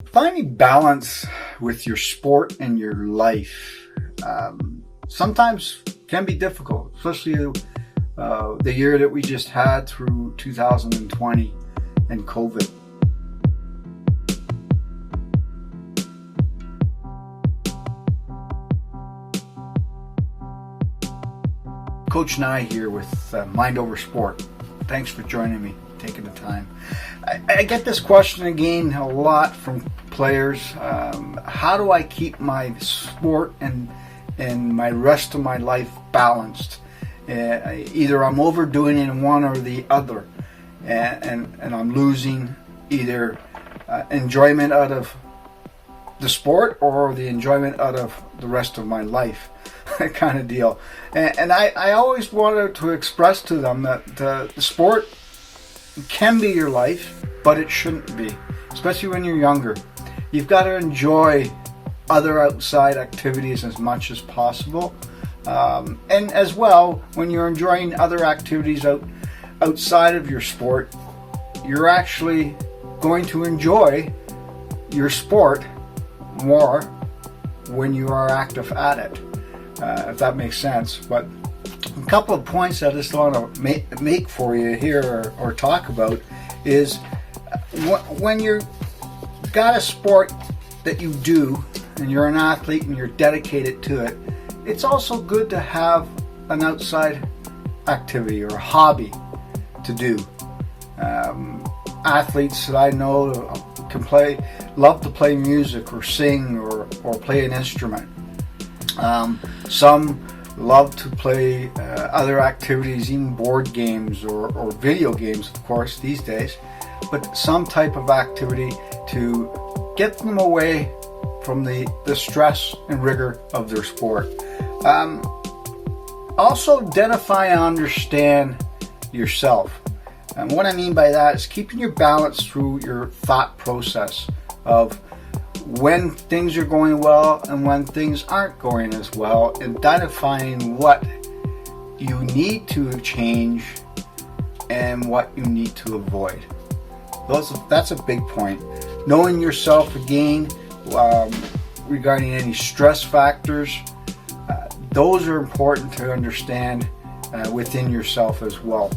Finding balance with your sport and your life sometimes can be difficult, especially the year that we just had through 2020 and COVID. Coach Nye here with Mind Over Sport. Thanks for joining me, taking the time. I get this question again a lot from players. How do I keep my sport and my rest of my life balanced? Either I'm overdoing it in one or the other, and I'm losing either enjoyment out of the sport or the enjoyment out of the rest of my life. Kind of deal. And I always wanted to express to them that the sport can be your life, but it shouldn't be, especially when you're younger. You've got to enjoy other outside activities as much as possible, and as well, when you're enjoying other activities outside of your sport, you're actually going to enjoy your sport more when you are active at it, if that makes sense. But a couple of points I just want to make for you here or talk about is when you've got a sport that you do and you're an athlete and you're dedicated to it, it's also good to have an outside activity or a hobby to do. Athletes that I know love to play music or sing or play an instrument. Some love to play other activities, even board games or video games, of course, these days, but some type of activity to get them away from the stress and rigor of their sport. Also identify and understand yourself. And what I mean by that is keeping your balance through your thought process of when things are going well and when things aren't going as well, identifying what you need to change and what you need to avoid. That's a big point. Knowing yourself again, regarding any stress factors, those are important to understand within yourself as well.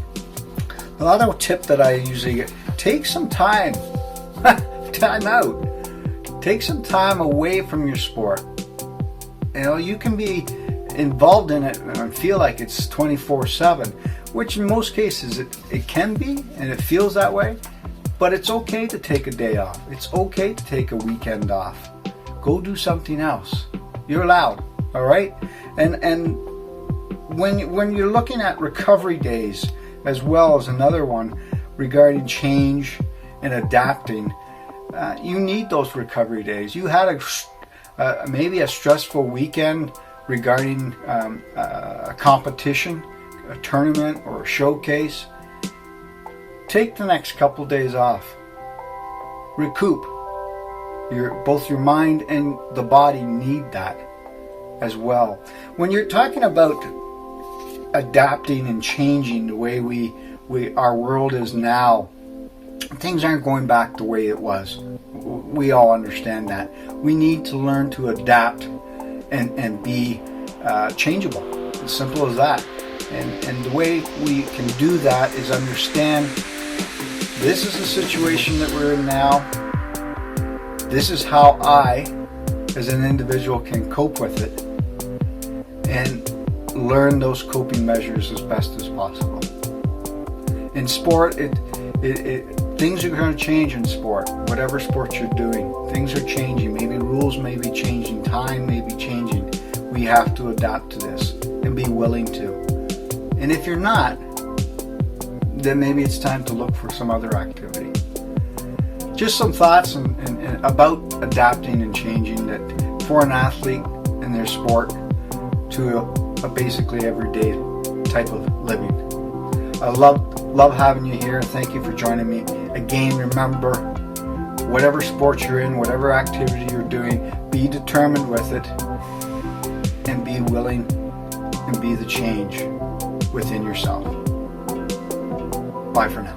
Another tip that I usually get: take some time out. Take some time away from your sport. You know, you can be involved in it and feel like it's 24/7, which in most cases it can be, and it feels that way. But it's okay to take a day off. It's okay to take a weekend off. Go do something else. You're allowed, all right? And when you're looking at recovery days, as well as another one regarding change and adapting, you need those recovery days. You had maybe a stressful weekend regarding a competition, a tournament, or a showcase. Take the next couple days off. Recoup. Both your mind and the body need that as well. When you're talking about adapting and changing the way our world is now, things aren't going back the way it was. We all understand that. We need to learn to adapt and be changeable. As simple as that. And the way we can do that is understand this is the situation that we're in now. This is how I, as an individual, can cope with it, and learn those coping measures as best as possible. In sport, things are going to change in sport. Whatever sport you're doing, things are changing. Maybe rules may be changing, time may be changing. We have to adapt to this and be willing to. And if you're not, then maybe it's time to look for some other activity. Just some thoughts and about adapting and changing that for an athlete in their sport to a basically everyday type of living. I love having you here. Thank you for joining me. Again, remember, whatever sport you're in, whatever activity you're doing, be determined with it and be willing and be the change within yourself. Bye for now.